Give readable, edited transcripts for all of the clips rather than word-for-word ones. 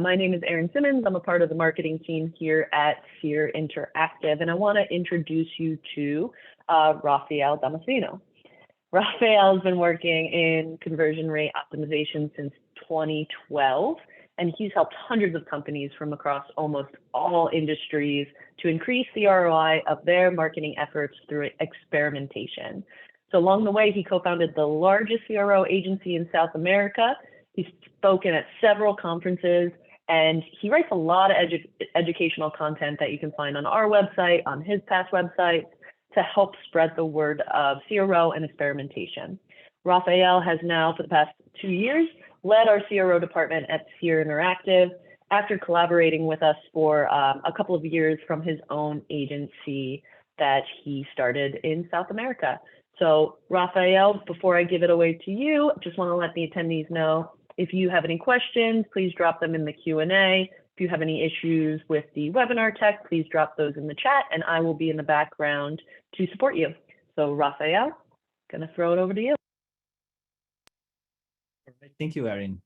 My name is Erin Simmons. I'm a part of the marketing team here at Sphere Interactive, and I want to introduce you to Rafael Damasceno. Rafael has been working in conversion rate optimization since 2012, and he's helped hundreds of companies from across almost all industries to increase the ROI of their marketing efforts through experimentation. So along the way, he co-founded the largest CRO agency in South America. He's spoken at several conferences, and he writes a lot of educational content that you can find on our website, on his past websites, to help spread the word of CRO and experimentation. Rafael has now, for the past 2 years, led our CRO department at Sphere Interactive after collaborating with us for a couple of years from his own agency that he started in South America. So Rafael, before I give it away to you, just want to let the attendees know, if you have any questions, please drop them in the Q&A. If you have any issues with the webinar tech, please drop those in the chat, and I will be in the background to support you. So Rafael, gonna throw it over to you. Thank you, Erin.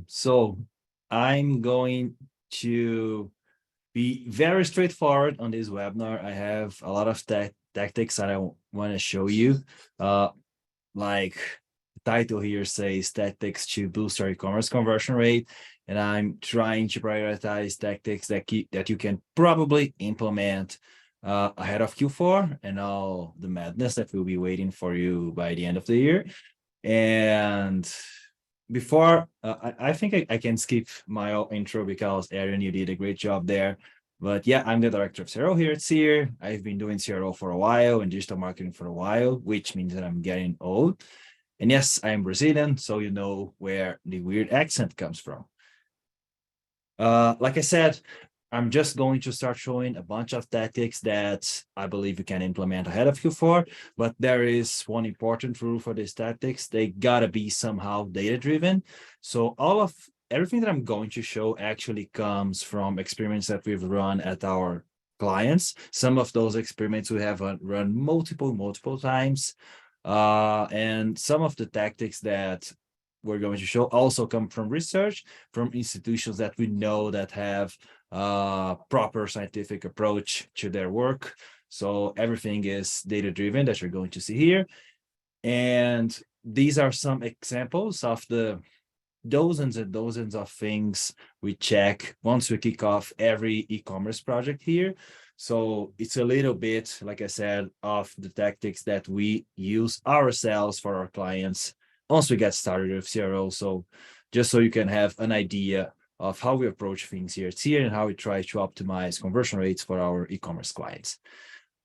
So I'm going to be very straightforward on this webinar. I have a lot of tactics that I want to show you. Like the title here says tactics to boost our e-commerce conversion rate. And I'm trying to prioritize tactics that you can probably implement ahead of Q4 and all the madness that will be waiting for you by the end of the year. And before, I think I can skip my intro because Erin, you did a great job there. But yeah, I'm the director of CRO here at Sphere. I've been doing CRO for a while and digital marketing for a while, which means that I'm getting old. And yes, I'm Brazilian, so you know where the weird accent comes from. Like I said, I'm just going to start showing a bunch of tactics that I believe you can implement ahead of Q4, but there is one important rule for these tactics. They gotta be somehow data-driven. So everything that I'm going to show actually comes from experiments that we've run at our clients. Some of those experiments we have run multiple times. And some of the tactics that we're going to show also come from research, from institutions that we know that have proper scientific approach to their work. So everything is data-driven that you're going to see here. And these are some examples of the dozens and dozens of things we check once we kick off every e-commerce project here. So it's a little bit, like I said, of the tactics that we use ourselves for our clients once we get started with CRO. So just so you can have an idea of how we approach things here at Sphere and how we try to optimize conversion rates for our e-commerce clients.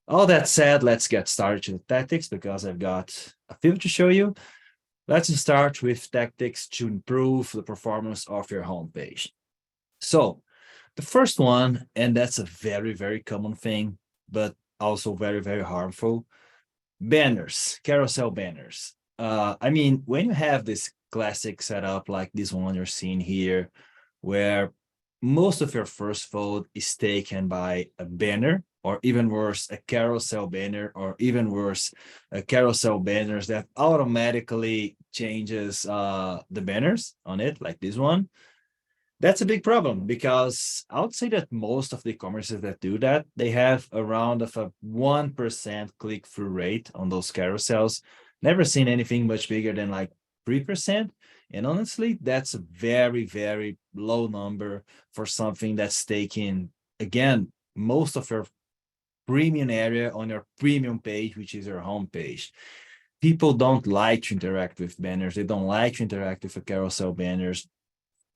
All that said, let's get started with tactics because I've got a few to show you. Let's start with tactics to improve the performance of your homepage. So the first one, and that's a very common thing, but also very harmful, banners, carousel banners. I mean, when you have this classic setup like this one you're seeing here, where most of your first fold is taken by a banner, or even worse, a carousel banner, or even worse, a carousel banners that automatically changes the banners on it, like this one. That's a big problem because I would say that most of the e-commerces that do that, they have around of a 1% click-through rate on those carousels. Never seen anything much bigger than like 3%. And honestly, that's a very low number for something that's taking, again, most of your premium area on your premium page, which is your home page. People don't like to interact with banners. They don't like to interact with the carousel banners.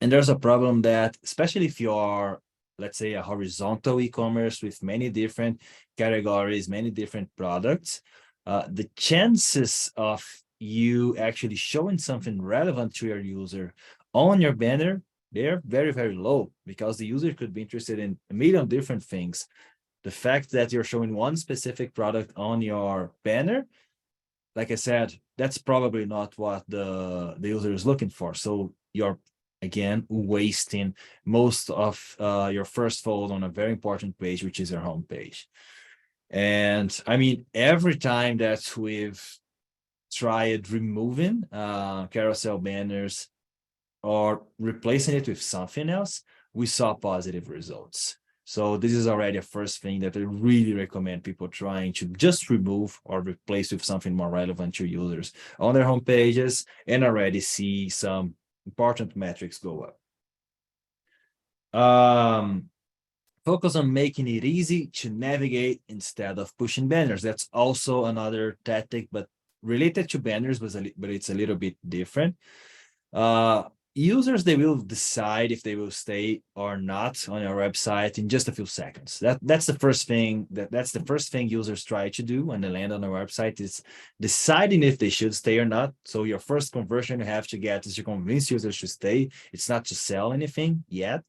And there's a problem that, especially if you are, let's say, a horizontal e-commerce with many different categories, many different products, the chances of you actually showing something relevant to your user on your banner, they're very low because the user could be interested in a million different things. The fact that you're showing one specific product on your banner, like I said, that's probably not what the user is looking for. So you're, again, wasting most of your first fold on a very important page, which is your home page. And I mean, every time that we've tried removing carousel banners, or replacing it with something else, we saw positive results. So this is already a first thing that I really recommend people trying to just remove or replace with something more relevant to users on their home pages and already see some important metrics go up. Focus on making it easy to navigate instead of pushing banners. That's also another tactic, but related to banners, but it's a little bit different. Users, they will decide if they will stay or not on your website in just a few seconds. That's the first thing that's the first thing users try to do when they land on a website, is deciding if they should stay or not. So your first conversion you have to get is to convince users to stay. It's not to sell anything yet.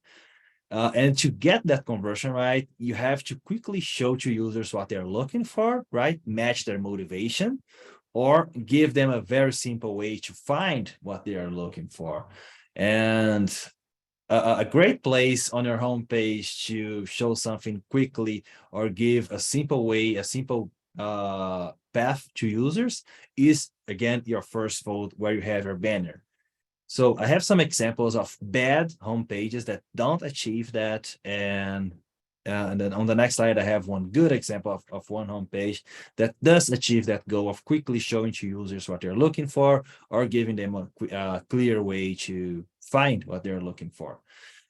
And to get that conversion right, you have to quickly show to users what they're looking for, right? Match their motivation, or give them a very simple way to find what they are looking for. And a great place on your homepage to show something quickly or give a simple way, a simple path to users is, again, your first fold where you have your banner. So I have some examples of bad home pages that don't achieve that. And then on the next slide, I have one good example of one home page that does achieve that goal of quickly showing to users what they're looking for, or giving them a clear way to find what they're looking for.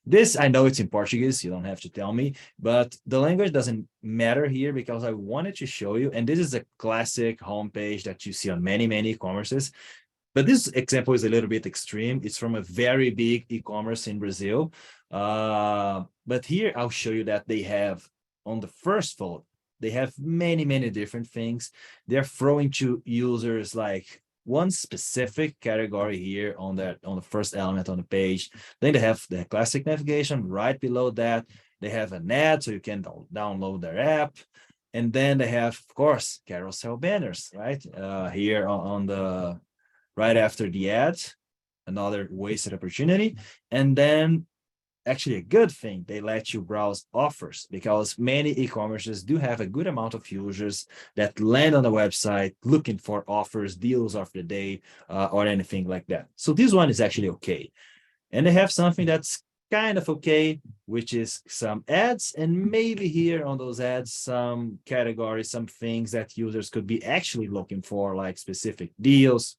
This, I know it's in Portuguese, you don't have to tell me, but the language doesn't matter here because I wanted to show you, and this is a classic homepage that you see on many e-commerces. But this example is a little bit extreme. It's from a very big e-commerce in Brazil. But here I'll show you that they have, on the first fold, they have many different things. They're throwing to users like one specific category here on the first element on the page. Then they have the classic navigation right below that. They have an ad, so you can download their app. And then they have, of course, carousel banners, right? Here on the right after the ad, another wasted opportunity. And then actually a good thing, they let you browse offers, because many e-commerces do have a good amount of users that land on the website looking for offers, deals of the day, or anything like that. So this one is actually okay. And they have something that's kind of okay, which is some ads, and maybe here on those ads, some categories, some things that users could be actually looking for, like specific deals,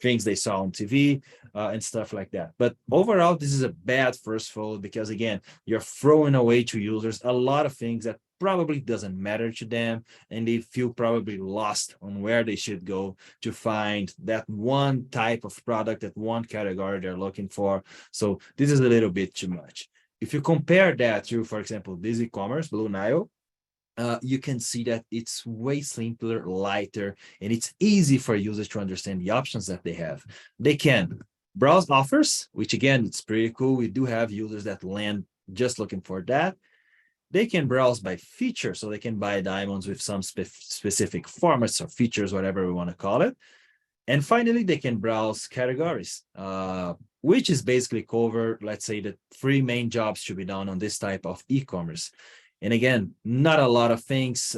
things they saw on TV, and stuff like that. But overall, this is a bad first fold, because again, you're throwing away to users a lot of things that probably doesn't matter to them, and they feel probably lost on where they should go to find that one type of product, that one category they're looking for. So this is a little bit too much. If you compare that to, for example, this e-commerce, Blue Nile, you can see that it's way simpler, lighter, and it's easy for users to understand the options that they have. They can browse offers, which again, it's pretty cool. We do have users that land just looking for that. They can browse by feature, so they can buy diamonds with some specific formats or features, whatever we want to call it. And finally, they can browse categories, which is basically cover, let's say, the 3 main jobs to be done on this type of e-commerce. And again, not a lot of things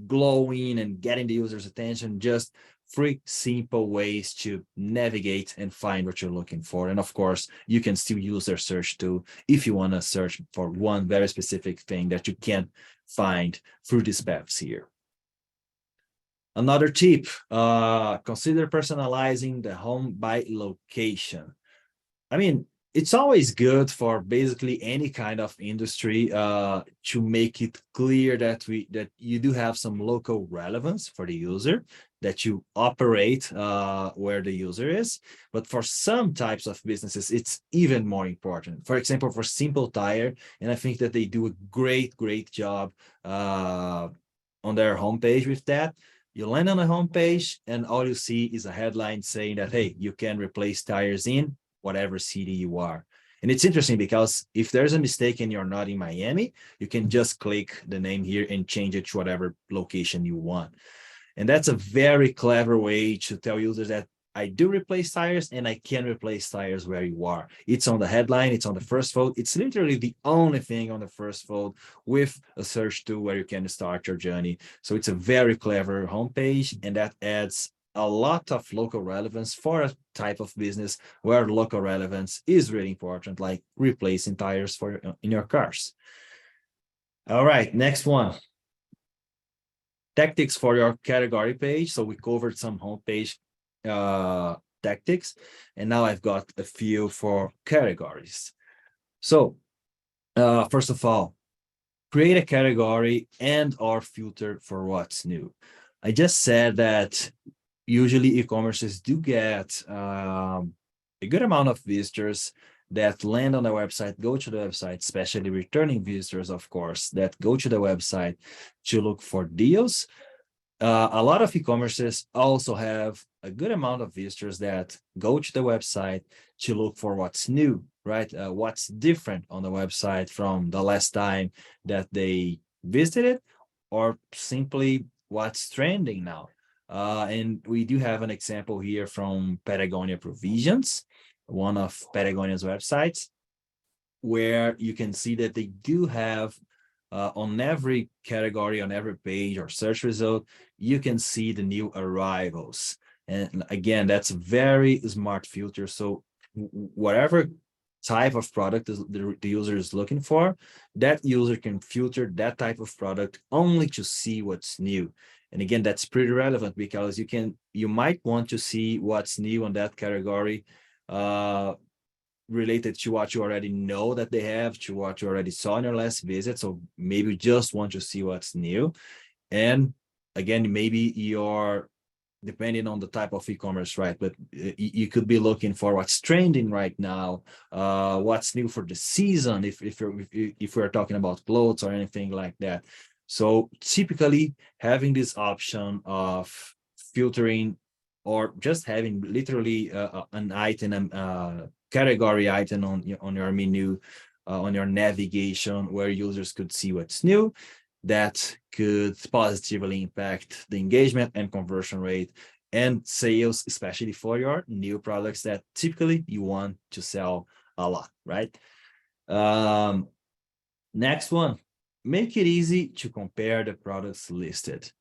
glowing and getting the user's attention, just 3 simple ways to navigate and find what you're looking for. And of course, you can still use their search tool if you want to search for one very specific thing that you can't find through these paths here. Another tip, consider personalizing the home by location. I mean, it's always good for basically any kind of industry to make it clear that you do have some local relevance for the user, that you operate where the user is. But for some types of businesses, it's even more important. For example, for Simple Tire, and I think that they do a great job on their homepage with that. You land on a homepage and all you see is a headline saying that, hey, you can replace tires in whatever city you are. And it's interesting because if there's a mistake and you're not in Miami, you can just click the name here and change it to whatever location you want. And that's a very clever way to tell users that I do replace tires and I can replace tires where you are. It's on the headline, it's on the first fold. It's literally the only thing on the first fold with a search tool where you can start your journey. So it's a very clever homepage, and that adds a lot of local relevance for a type of business where local relevance is really important, like replacing tires for in your cars. All right, next one. Tactics for your category page. So we covered some homepage tactics, and now I've got a few for categories. So first of all, create a category and or filter for what's new. I just said that usually e-commerces do get a good amount of visitors that land on the website, go to the website, especially returning visitors, of course, that go to the website to look for deals. A lot of e-commerces also have a good amount of visitors that go to the website to look for what's new, right? What's different on the website from the last time that they visited, or simply what's trending now. And we do have an example here from Patagonia Provisions, one of Patagonia's websites, where you can see that they do have on every category, on every page or search result, you can see the new arrivals. And again, that's a very smart filter. So whatever type of product the user is looking for, that user can filter that type of product only to see what's new. And again, that's pretty relevant because you might want to see what's new on that category related to what you already know that they have, to what you already saw in your last visit. So maybe you just want to see what's new. And again, maybe you're depending on the type of e-commerce, right? But you could be looking for what's trending right now, what's new for the season, if we're talking about clothes or anything like that. So typically having this option of filtering or just having literally an item, category item on your menu, on your navigation, where users could see what's new, that could positively impact the engagement and conversion rate and sales, especially for your new products that typically you want to sell a lot, right? Next one, make it easy to compare the products listed.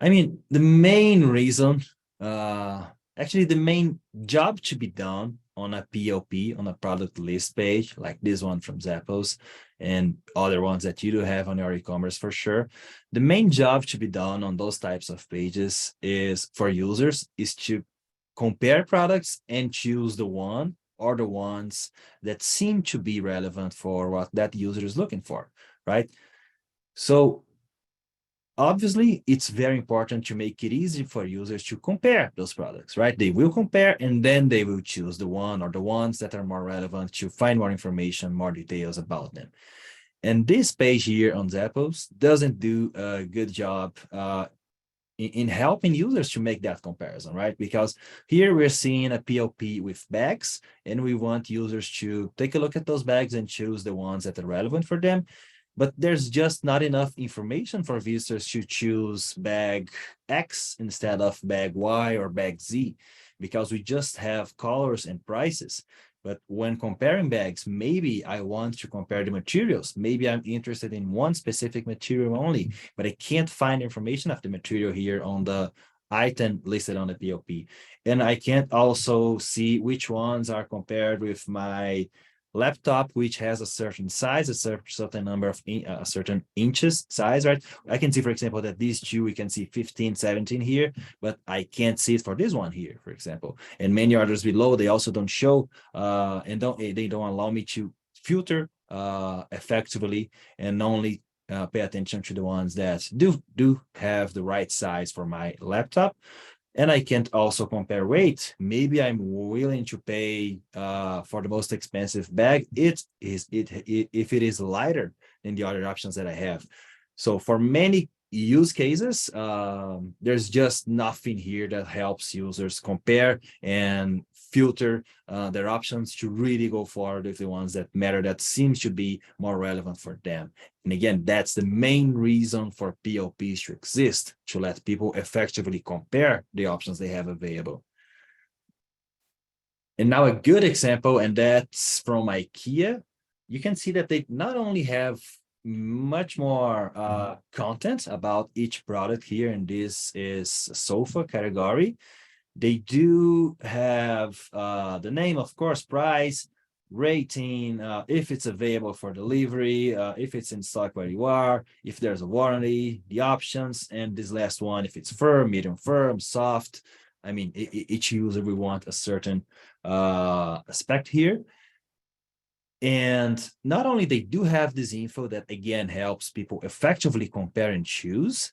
I mean, the main reason, actually the main job to be done on a PLP, on a product list page, like this one from Zappos and other ones that you do have on your e-commerce for sure. The main job to be done on those types of pages is for users is to compare products and choose the one or the ones that seem to be relevant for what that user is looking for, right? So obviously, it's very important to make it easy for users to compare those products, right? They will compare and then they will choose the one or the ones that are more relevant to find more information, more details about them. And this page here on Zappos doesn't do a good job in helping users to make that comparison, right? Because here we're seeing a PLP with bags, and we want users to take a look at those bags and choose the ones that are relevant for them. But there's just not enough information for visitors to choose bag X instead of bag Y or bag Z, because we just have colors and prices. But when comparing bags, maybe I want to compare the materials. Maybe I'm interested in one specific material only, but I can't find information of the material here on the item listed on the PLP. And I can't also see which ones are compared with my laptop, which has a certain size, a certain number of a certain inches size, right? I can see, for example, that these two, we can see 15, 17 here, but I can't see it for this one here, for example. And many others below, they also don't show and they don't allow me to filter effectively and only pay attention to the ones that do have the right size for my laptop. And I can't also compare weight. Maybe I'm willing to pay for the most expensive bag. If it is lighter than the other options that I have. So for many use cases, there's just nothing here that helps users compare and filter their options to really go forward with the ones that matter, that seems to be more relevant for them. And again, that's the main reason for PLPs to exist, to let people effectively compare the options they have available. And now a good example, and that's from IKEA. You can see that they not only have much more content about each product here, and this is sofa category, They do have the name, of course, price, rating, if it's available for delivery, if it's in stock where you are, if there's a warranty, the options, and this last one, if it's firm, medium firm, soft. I mean, each user will want a certain aspect here. And not only they do have this info that, again, helps people effectively compare and choose,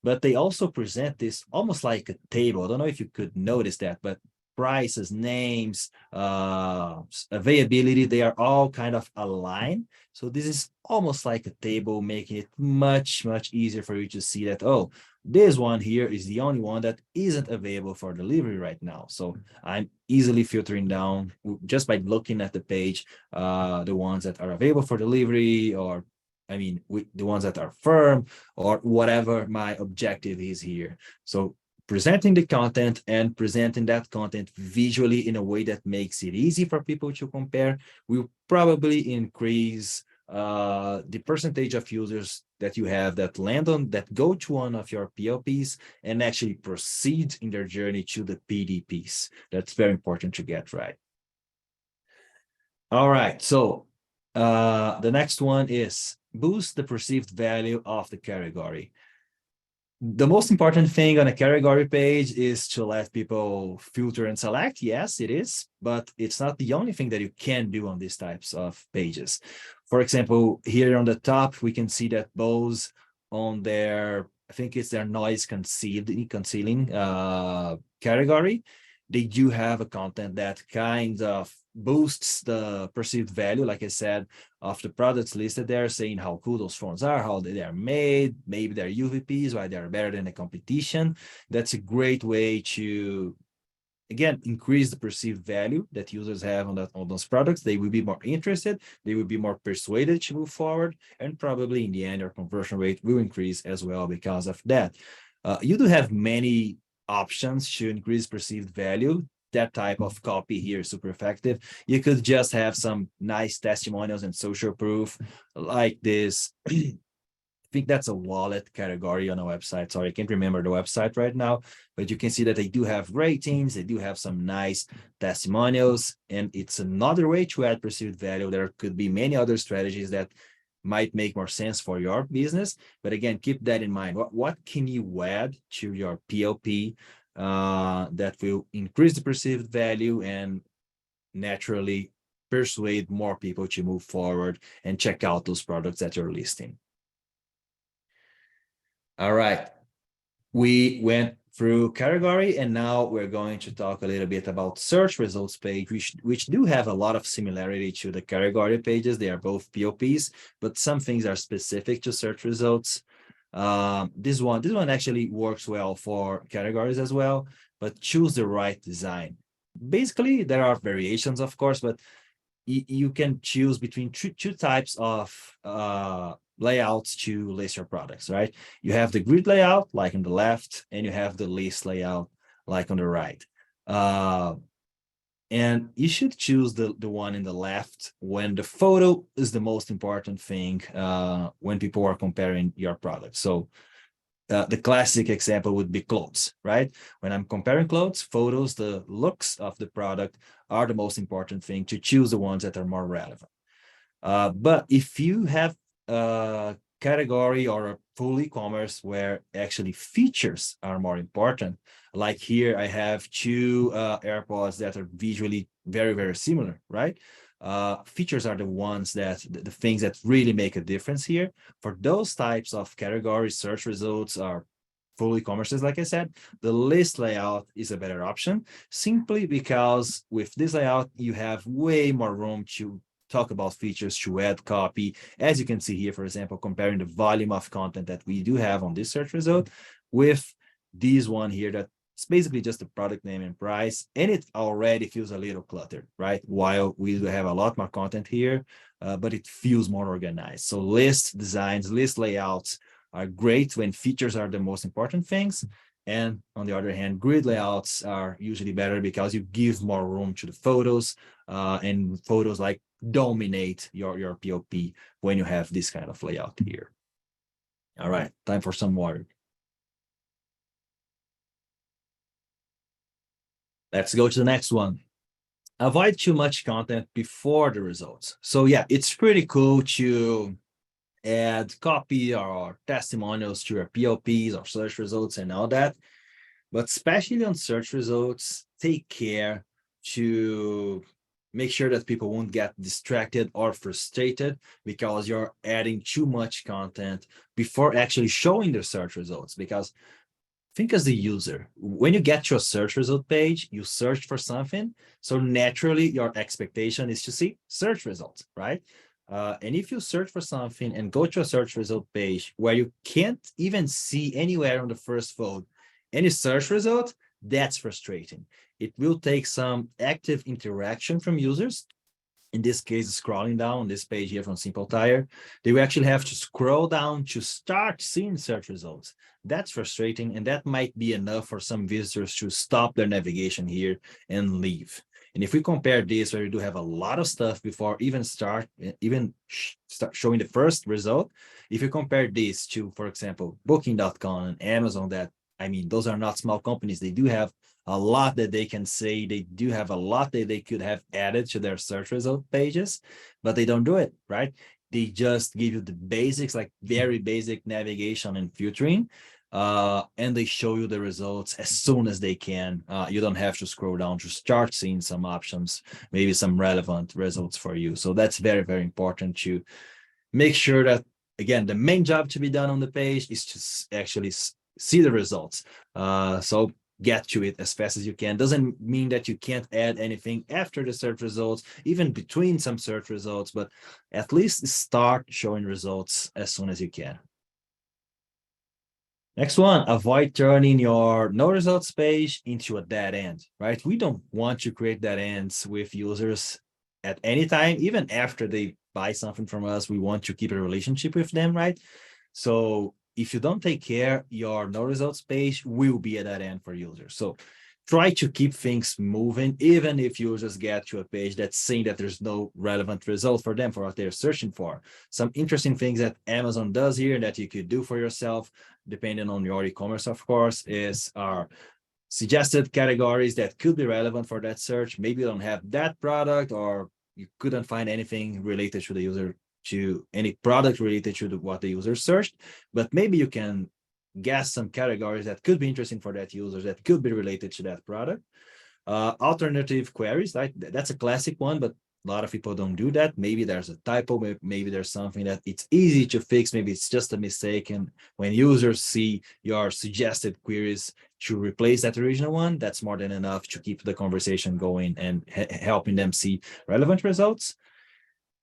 but they also present this almost like a table. I don't know if you could notice that, but prices, names, availability, they are all kind of aligned. So this is almost like a table, making it much, much easier for you to see that, oh, this one here is the only one that isn't available for delivery right now. So I'm easily filtering down just by looking at the page, the ones that are available for delivery, or I mean, the ones that are firm, or whatever my objective is here. So presenting the content and presenting that content visually in a way that makes it easy for people to compare will probably increase the percentage of users that you have that land on, that go to one of your PLPs and actually proceed in their journey to the PDPs. That's very important to get right. All right, so the next one is boost the perceived value of the category. The most important thing on a category page is to let people filter and select. Yes, it is, but it's not the only thing that you can do on these types of pages. For example, here on the top, we can see that Bose on their, I think it's their noise concealing category, they do have a content that kind of boosts the perceived value, like I said, of the products listed there, saying how cool those phones are, how they are made, maybe they're UVPs, why they're better than the competition. That's a great way to, again, increase the perceived value that users have on those products. They will be more interested, they will be more persuaded to move forward, and probably in the end, your conversion rate will increase as well because of that. You do have many options to increase perceived value. That type of copy here is super effective. You could just have some nice testimonials and social proof like this. I think that's a wallet category on a website. Sorry, I can't remember the website right now, but you can see that they do have ratings. They do have some nice testimonials, and it's another way to add perceived value. There could be many other strategies that might make more sense for your business. But again, keep that in mind. What can you add to your PLP that will increase the perceived value and naturally persuade more people to move forward and check out those products that you're listing? All right. We went through category, and now we're going to talk a little bit about search results page, which do have a lot of similarity to the category pages. They are both POPs, but some things are specific to search results. This one actually works well for categories as well, but choose the right design. Basically, there are variations, of course, but you can choose between two types of layouts to list your products, right? You have the grid layout, like on the left, and you have the list layout, like on the right. And you should choose the one in the left when the photo is the most important thing when people are comparing your product. So the classic example would be clothes, right? When I'm comparing clothes, photos, the looks of the product are the most important thing to choose the ones that are more relevant. But if you have a category or a full e-commerce where actually features are more important, like here I have two AirPods that are visually very, very similar, right? Features are the ones that the things that really make a difference here. For those types of categories, search results are full e-commerces, like I said, the list layout is a better option, simply because with this layout, you have way more room to talk about features, to add copy. As you can see here, for example, comparing the volume of content that we do have on this search result with this one here, that it's basically just the product name and price, and it already feels a little cluttered, right? While we do have a lot more content here, but it feels more organized. So list designs, list layouts are great when features are the most important things. And on the other hand, grid layouts are usually better because you give more room to the photos, and photos like dominate your POP when you have this kind of layout here. All right, time for some water. Let's go to the next one. Avoid too much content before the results. So yeah, it's pretty cool to add copy or testimonials to your POPs or search results and all that. But especially on search results, take care to make sure that people won't get distracted or frustrated because you're adding too much content before actually showing the search results. Because think as the user, when you get to a search result page, you search for something. So naturally, your expectation is to see search results, right? And if you search for something and go to a search result page where you can't even see anywhere on the first fold any search result, that's frustrating. It will take some active interaction from users. In this case, scrolling down this page here from Simple Tire, they will actually have to scroll down to start seeing search results. That's frustrating, and that might be enough for some visitors to stop their navigation here and leave. And if we compare this, where we do have a lot of stuff before start showing the first result, if you compare this to, for example, Booking.com and Amazon, that I mean, those are not small companies. They do have a lot that they can say. They do have a lot that they could have added to their search result pages, but they don't do it, right? They just give you the basics, like very basic navigation and filtering, and they show you the results as soon as they can. You don't have to scroll down to start seeing some options, maybe some relevant results for you. So that's very, very important to make sure that, again, the main job to be done on the page is to actually see the results. So get to it as fast as you can. Doesn't mean that you can't add anything after the search results, even between some search results, but at least start showing results as soon as you can. Next one, avoid turning your no results page into a dead end, right? We don't want to create dead ends with users at any time, even after they buy something from us. We want to keep a relationship with them, right? So if you don't take care, your no results page will be a dead end for users. So try to keep things moving, even if users get to a page that's saying that there's no relevant result for them for what they're searching for. Some interesting things that Amazon does here that you could do for yourself, depending on your e-commerce, of course, is our suggested categories that could be relevant for that search. Maybe you don't have that product, or you couldn't find anything related to the user, to any product related to what the user searched, but maybe you can guess some categories that could be interesting for that user that could be related to that product. Alternative queries, like that's a classic one, but a lot of people don't do that. Maybe there's a typo, maybe there's something that it's easy to fix, maybe it's just a mistake, and when users see your suggested queries to replace that original one, that's more than enough to keep the conversation going and helping them see relevant results.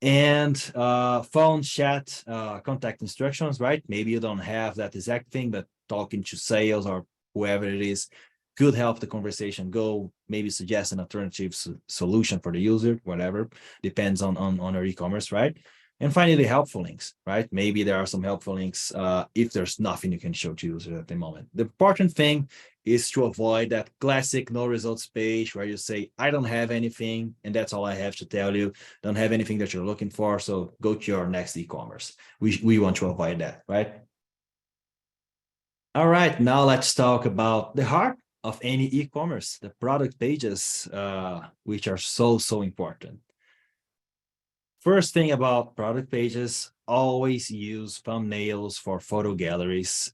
And phone chat contact instructions, right? Maybe you don't have that exact thing, but talking to sales or whoever it is could help the conversation go, maybe suggest an alternative solution for the user, whatever, depends on our e-commerce, right? And finally, helpful links, right? Maybe there are some helpful links if there's nothing you can show to users at the moment. The important thing is to avoid that classic no results page where you say, I don't have anything, and that's all I have to tell you. Don't have anything that you're looking for, so go to your next e-commerce. We want to avoid that, right? All right, now let's talk about the heart of any e-commerce, the product pages, which are so important. First thing about product pages, always use thumbnails for photo galleries.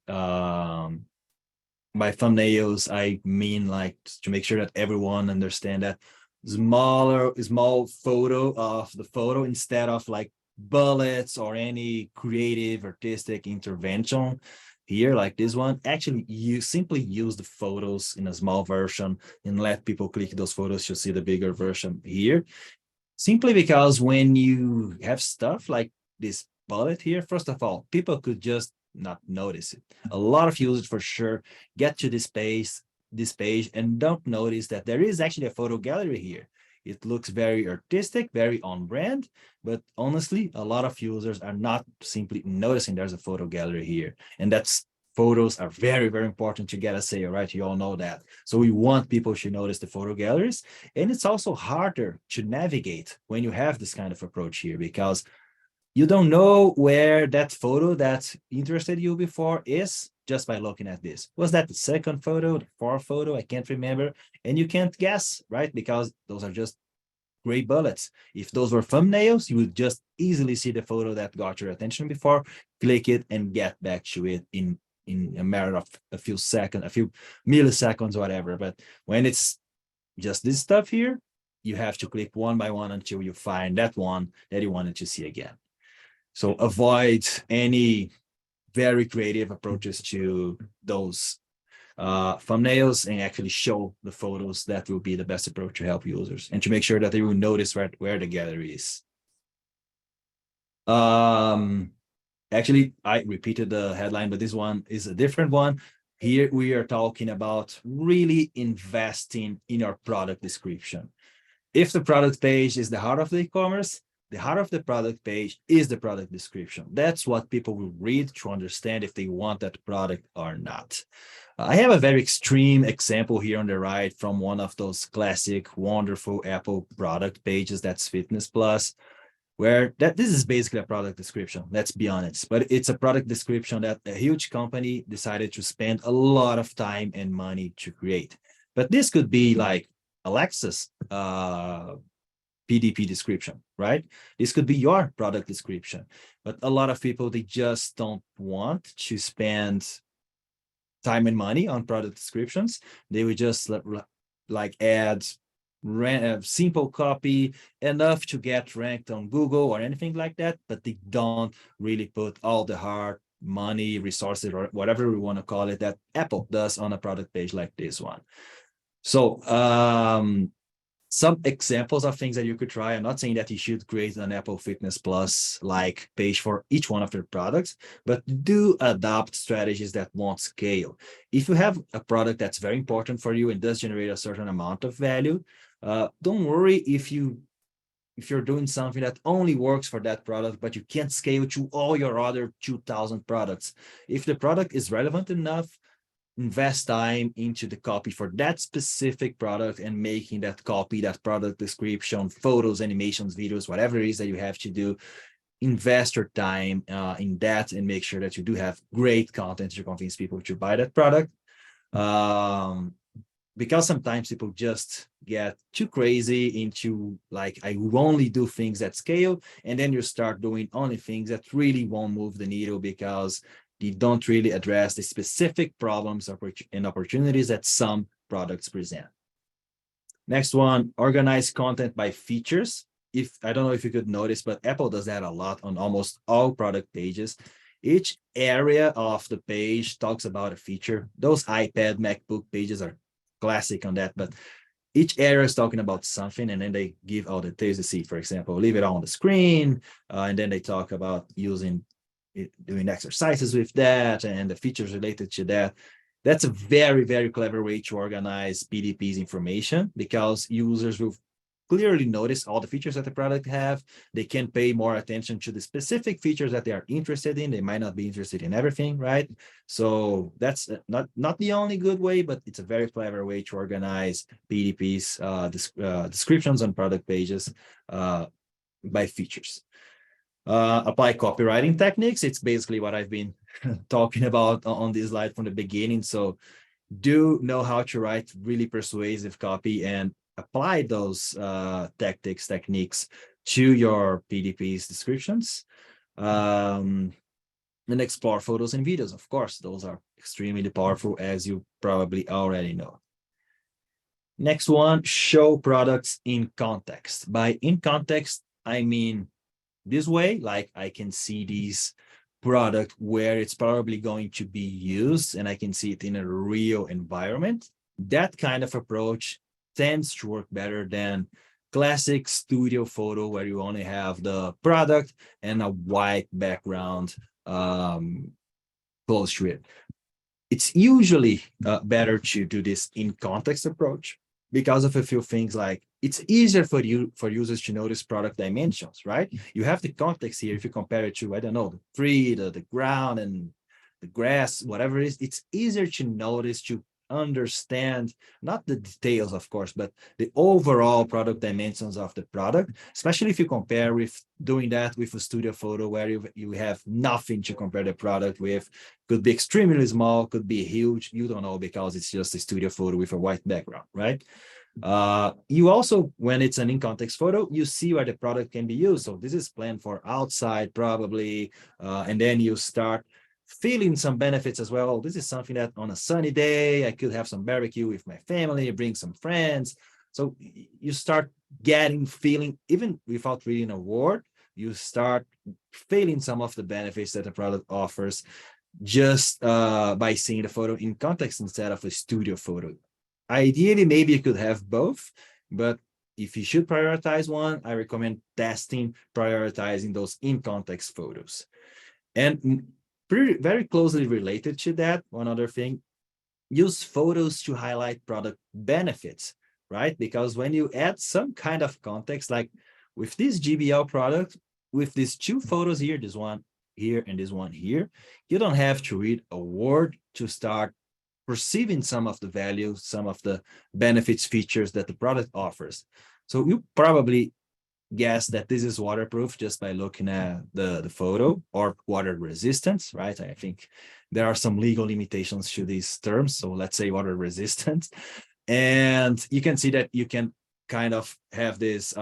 By thumbnails, I mean like to make sure that everyone understand that small photo of the photo instead of like bullets or any creative artistic intervention here like this one. Actually, you simply use the photos in a small version and let people click those photos to see the bigger version here. Simply because when you have stuff like this bullet here, first of all, people could just not notice it. A lot of users for sure get to this page and don't notice that there is actually a photo gallery here. It looks very artistic, very on brand, but honestly, a lot of users are not simply noticing there's a photo gallery here. And that's photos are very, very important to get a sale, right? You all know that. So we want people to notice the photo galleries. And it's also harder to navigate when you have this kind of approach here, because you don't know where that photo that interested you before is. just by looking at this. Was that the second photo, the fourth photo? I can't remember. And you can't guess, right? Because those are just gray bullets. If those were thumbnails, you would just easily see the photo that got your attention before, click it and get back to it in a matter of a few seconds, a few milliseconds, whatever. But when it's just this stuff here, you have to click one by one until you find that one that you wanted to see again. So avoid any very creative approaches to those thumbnails and actually show the photos. That will be the best approach to help users and to make sure that they will notice where the gallery is. Actually, I repeated the headline, but this one is a different one. Here we are talking about really investing in your product description. If the product page is the heart of the e-commerce, the heart of the product page is the product description. That's what people will read to understand if they want that product or not. I have a very extreme example here on the right from one of those classic, wonderful Apple product pages, that's Fitness Plus, where this is basically a product description, let's be honest, but it's a product description that a huge company decided to spend a lot of time and money to create. But this could be like Alexa's PDP description, right? This could be your product description, but a lot of people, they just don't want to spend time and money on product descriptions. They would just like add simple copy enough to get ranked on Google or anything like that, but they don't really put all the hard money, resources, or whatever we want to call it, that Apple does on a product page like this one. So some examples of things that you could try. I'm not saying that you should create an Apple Fitness Plus like page for each one of your products, but do adopt strategies that won't scale. If you have a product that's very important for you and does generate a certain amount of value, don't worry if you're doing something that only works for that product, but you can't scale to all your other 2,000 products. If the product is relevant enough, invest time into the copy for that specific product and making that copy, that product description, photos, animations, videos, whatever it is that you have to do. Invest your time in that and make sure that you do have great content to convince people to buy that product. Because sometimes people just get too crazy into like, I will only do things at scale, and then you start doing only things that really won't move the needle because they don't really address the specific problems and opportunities that some products present. Next one, organize content by features. I don't know if you could notice, but Apple does that a lot on almost all product pages. Each area of the page talks about a feature. Those iPad, MacBook pages are classic on that, but each area is talking about something, and then they give all the details to see. For example, leave it on the screen, and then they talk about doing exercises with that and the features related to that. That's a very, very clever way to organize PDP's information, because users will clearly notice all the features that the product have. They can pay more attention to the specific features that they are interested in. They might not be interested in everything, right? So that's not the only good way, but it's a very clever way to organize PDP's descriptions on product pages by features. Apply copywriting techniques. It's basically what I've been talking about on this slide from the beginning. So do know how to write really persuasive copy and apply those techniques to your PDP's descriptions. And explore photos and videos. Of course, those are extremely powerful, as you probably already know. Next one, show products in context. By in context, I mean this way, like I can see this product where it's probably going to be used, and I can see it in a real environment. That kind of approach tends to work better than classic studio photo where you only have the product and a white background close to it. It's usually better to do this in context approach because of a few things, like it's easier for users to notice product dimensions, right? You have the context here. If you compare it to, I don't know, the tree, the ground, and the grass, whatever it is, it's easier to notice, to understand not the details, of course, but the overall product dimensions of the product, especially if you compare with doing that with a studio photo where you have nothing to compare the product with. Could be extremely small, could be huge, you don't know, because it's just a studio photo with a white background, right? You also, when it's an in-context photo, you see where the product can be used. So this is planned for outside probably, and then you start feeling some benefits as well. This is something that on a sunny day, I could have some barbecue with my family, bring some friends. So you start feeling, even without reading a word, you start feeling some of the benefits that the product offers just by seeing the photo in context instead of a studio photo. Ideally, maybe you could have both, but if you should prioritize one, I recommend prioritizing those in-context photos. And very closely related to that, one other thing, use photos to highlight product benefits, right? Because when you add some kind of context, like with this GBL product, with these two photos here, this one here and this one here, you don't have to read a word to start perceiving some of the values, some of the benefits, features that the product offers. So you probably guess that this is waterproof just by looking at the photo, or water resistance, right? I think there are some legal limitations to these terms. So let's say water resistant. And you can see that you can kind of have this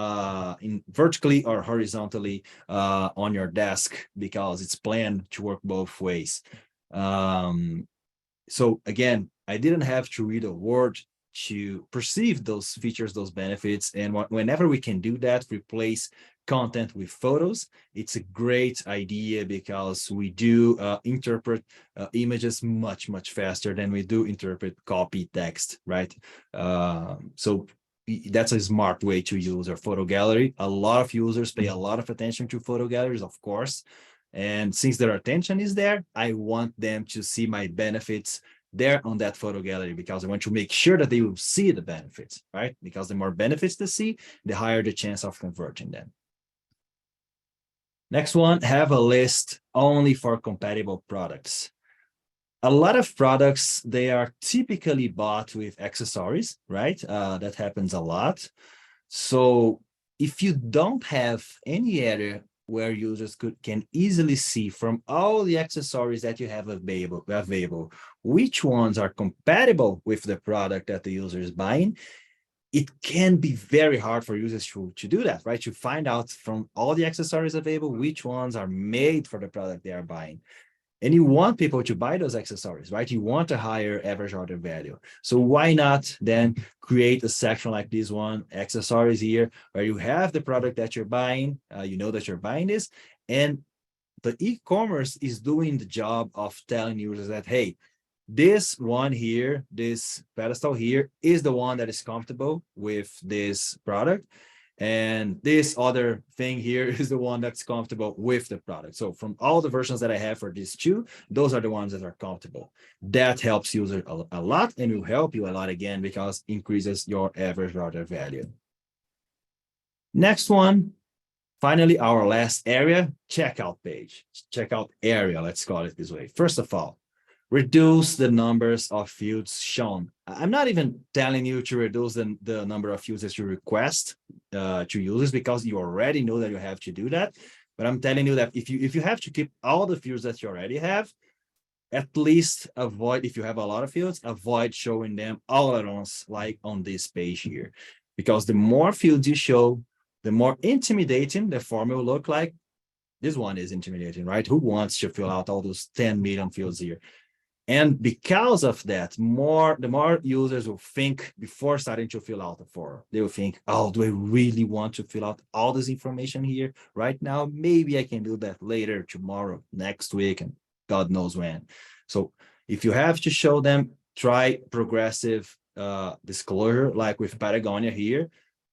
in vertically or horizontally on your desk, because it's planned to work both ways. So again, I didn't have to read a word to perceive those features, those benefits. And whenever we can do that, replace content with photos, it's a great idea, because we do interpret images much, much faster than we do interpret copy text, right? So that's a smart way to use our photo gallery. A lot of users pay a lot of attention to photo galleries, of course. And since their attention is there, I want them to see my benefits there on that photo gallery, because I want to make sure that they will see the benefits, right? Because the more benefits they see, the higher the chance of converting them. Next one, have a list only for compatible products. A lot of products, they are typically bought with accessories, right? That happens a lot. So if you don't have any area where users can easily see from all the accessories that you have available, which ones are compatible with the product that the user is buying, it can be very hard for users to do that, right? To find out from all the accessories available, which ones are made for the product they are buying. And you want people to buy those accessories, right? You want a higher average order value. So why not then create a section like this one, accessories here, where you have the product that you're buying, you know that you're buying this, and the e-commerce is doing the job of telling users that, hey, this one here, this pedestal here is the one that is comfortable with this product. And this other thing here is the one that's comfortable with the product. So from all the versions that I have for these two, those are the ones that are comfortable. That helps users a lot, and will help you a lot again, because increases your average order value. Next one, finally, our last area, checkout page, checkout area, let's call it this way. First of all, reduce the numbers of fields shown. I'm not even telling you to reduce the number of fields that you request to users, because you already know that you have to do that. But I'm telling you that if you have to keep all the fields that you already have, at least avoid, if you have a lot of fields, avoid showing them all at once, like on this page here. Because the more fields you show, the more intimidating the form will look like. This one is intimidating, right? Who wants to fill out all those 10 million fields here? And because of that, the more users will think before starting to fill out the form. They will think, oh, do I really want to fill out all this information here right now? Maybe I can do that later, tomorrow, next week, and God knows when. So if you have to show them, try progressive disclosure, like with Patagonia here.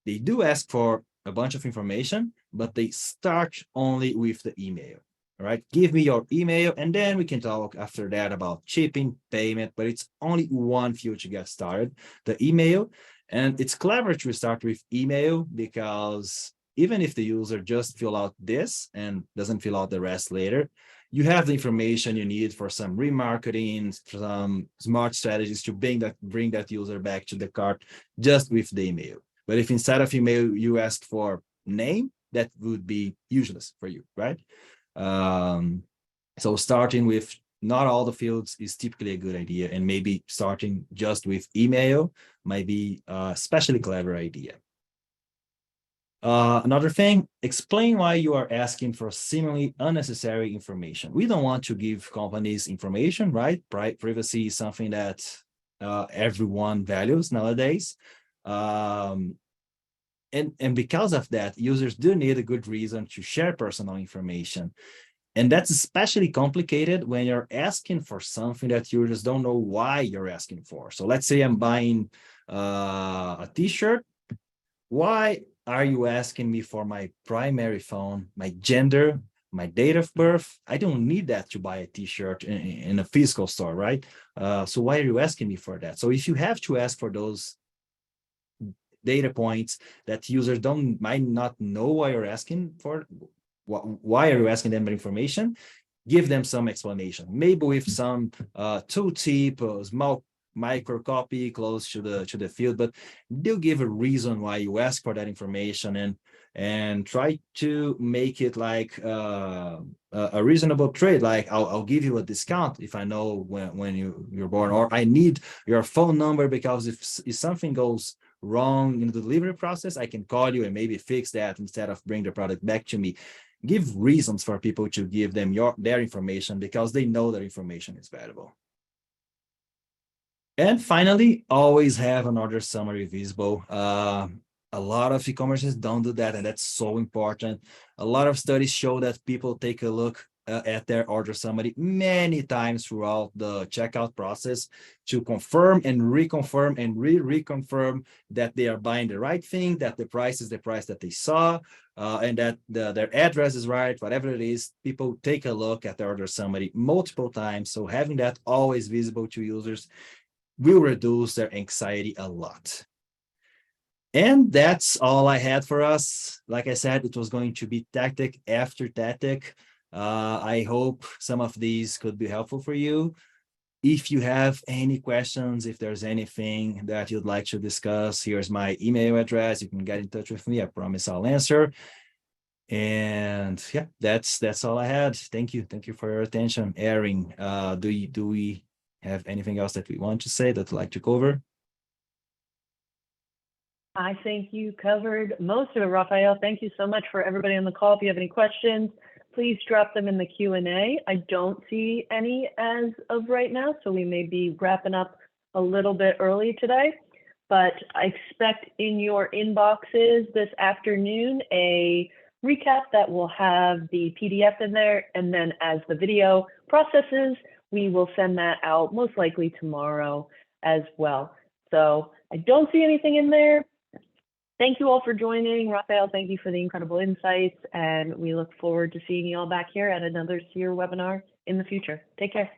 They do ask for a bunch of information, but they start only with the email. All right, give me your email, and then we can talk after that about shipping, payment, but it's only one field to get started, the email. And it's clever to start with email, because even if the user just fill out this and doesn't fill out the rest later, you have the information you need for some remarketing, some smart strategies to bring that user back to the cart just with the email. But if inside of email you ask for name, that would be useless for you, right? So starting with not all the fields is typically a good idea, and maybe starting just with email might be a especially clever idea. Another thing, explain why you are asking for seemingly unnecessary information. We don't want to give companies information, right? Privacy is something that everyone values nowadays. And because of that, users do need a good reason to share personal information. And that's especially complicated when you're asking for something that you just don't know why you're asking for. So let's say I'm buying a t-shirt. Why are you asking me for my primary phone, my gender, my date of birth? I don't need that to buy a t-shirt in a physical store, right? So why are you asking me for that? So if you have to ask for those data points that users might not know why you're asking for, why are you asking them information, give them some explanation, maybe with some tooltip or small micro copy close to the field, but they'll give a reason why you ask for that information, and try to make it like a reasonable trade. Like I'll give you a discount if I know when you're born, or I need your phone number because if something goes wrong in the delivery process, I can call you and maybe fix that instead of bring the product back to me. Give reasons for people to give them their information because they know their information is valuable. And finally, always have an order summary visible. A lot of e-commerces don't do that, and that's so important. A lot of studies show that people take a look at their order summary many times throughout the checkout process to confirm and reconfirm and reconfirm that they are buying the right thing, that the price is the price that they saw, and that their address is right, whatever it is. People take a look at the order summary multiple times, so having that always visible to users will reduce their anxiety a lot. And that's all I had for us. Like I said, it was going to be tactic after tactic. I hope some of these could be helpful for you. If you have any questions, if there's anything that you'd like to discuss, here's my email address. You can get in touch with me. I promise I'll answer. And yeah, that's all I had. Thank you for your attention. Erin, do we have anything else that we want to say that we'd like to cover? I think you covered most of it, Rafael. Thank you so much for everybody on the call. If you have any questions, please drop them in the Q&A. I don't see any as of right now, so we may be wrapping up a little bit early today. But I expect in your inboxes this afternoon a recap that will have the PDF in there, and then as the video processes, we will send that out most likely tomorrow as well. So I don't see anything in there. Thank you all for joining. Rafael, thank you for the incredible insights, and we look forward to seeing you all back here at another SEER webinar in the future. Take care.